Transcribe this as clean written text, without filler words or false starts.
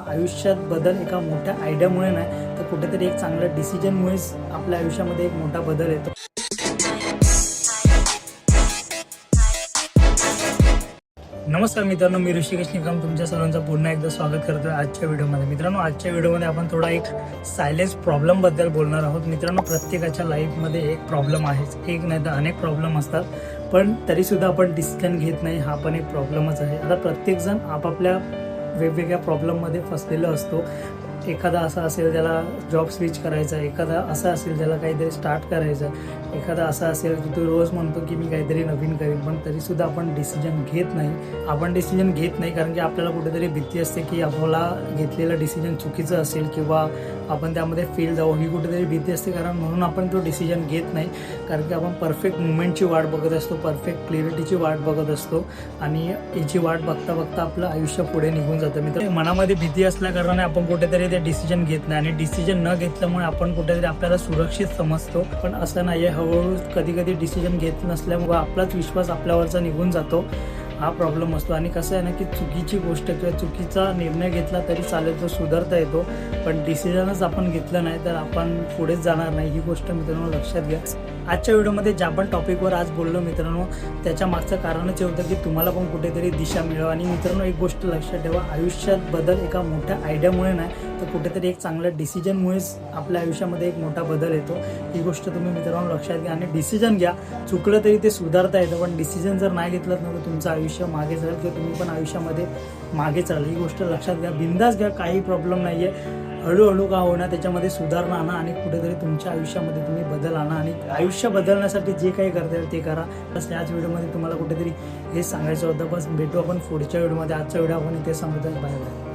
आयुष्यात बदल एका मोठ्या आयडियामुळे नाही तर कुठेतरी एक चांगल्या डिसिजनमुळेच आपल्या आयुष्यामध्ये एक मोठा बदल येतो. नमस्कार मित्रांनो, मी ऋषिकेश निकम तुमच्या सर्वांचं पुन्हा एकदा स्वागत करतोय आजच्या व्हिडिओमध्ये. मित्रांनो, आजच्या व्हिडिओमध्ये आपण थोडा एक सायलेन्स प्रॉब्लेम बद्दल बोलणार आहोत. मित्रांनो, प्रत्येकाच्या लाईफमध्ये एक प्रॉब्लेम आहेच, एक नाही तर अनेक प्रॉब्लेम असतात, पण तरीसुद्धा आपण डिसिजन घेत नाही, हा पण एक प्रॉब्लेमच आहे. आता प्रत्येकजण आपापल्या वेगवेगळ्या प्रॉब्लेममध्ये फसलेला असतो. एखादा असा असेल ज्याला जॉब स्विच करायचा, एखादा असा असेल ज्याला काहीतरी स्टार्ट करायचं, एखादा असा असेल की तो रोज म्हणतो की मी काहीतरी नवीन करेन, पण तरीसुद्धा आपण डिसिजन घेत नाही. आपण डिसिजन घेत नाही कारण की आपल्याला कुठेतरी भीती असते की आपल्याला घेतलेलं डिसिजन चुकीचं असेल किंवा आपण त्यामध्ये फेल जाऊ, ही कुठेतरी भीती असते. कारण म्हणून आपण तो डिसिजन घेत नाही, कारण की आपण परफेक्ट मुवमेंटची वाट बघत असतो, परफेक्ट क्लिअरिटीची वाट बघत असतो आणि याची वाट बघता बघता आपलं आयुष्य पुढे निघून जातं. मित्र, मनामध्ये भीती असल्या कारणाने आपण कुठेतरी ते डिसिजन घेत नाही आणि डिसिजन न घेतल्यामुळे आपण कुठेतरी आपल्याला सुरक्षित समजतो, पण असं नाही आहे. हळूहळू कधी कधी डिसिजन घेत नसल्यामुळे आपलाच विश्वास आपल्यावरचा निघून जातो, हा प्रॉब्लेम असतो. आणि कसं आहे ना की चुकीची गोष्ट किंवा चुकीचा निर्णय घेतला तरी चालेल, तो सुधारता येतो, पण डिसिजनच आपण घेतलं नाही तर आपण पुढेच जाणार नाही. ही गोष्ट मित्रांनो लक्षात घ्या. आजच्या व्हिडिओमध्ये ज्या पण टॉपिकवर आज बोललो मित्रांनो, त्याच्या मागचं कारणच हे होतं की तुम्हाला पण कुठेतरी दिशा मिळवा. आणि मित्रांनो, एक गोष्ट लक्षात ठेवा, आयुष्यात बदल एका मोठ्या आयडियामुळे नाही तर कुठेतरी एक चांगल्या डिसिजनमुळेच आपल्या आयुष्यामध्ये एक मोठा बदल येतो. ही गोष्ट तुम्ही मित्रांनो लक्षात घ्या आणि डिसिजन घ्या. चुकलं तरी ते सुधारता येतं, पण डिसिजन जर नाही घेतलं ना तर तुमचं आयुष्य मागे चालेल किंवा तुम्ही पण आयुष्यामध्ये मागे चालेल. ही गोष्ट लक्षात घ्या. बिंदास घ्या, काही प्रॉब्लेम नाही आहे. हळूहळू का होणार त्याच्यामध्ये सुधारणा आणा आणि कुठेतरी तुमच्या आयुष्यामध्ये तुम्ही बदल आणा आणि आयुष्य बदलण्यासाठी जे काही करता येईल ते करा. बस याच व्हिडिओमध्ये तुम्हाला कुठेतरी हे सांगायचं होतं. बस भेटू आपण पुढच्या व्हिडिओमध्ये. आजचा व्हिडिओ आपण इथे संपवतोय. Bye bye.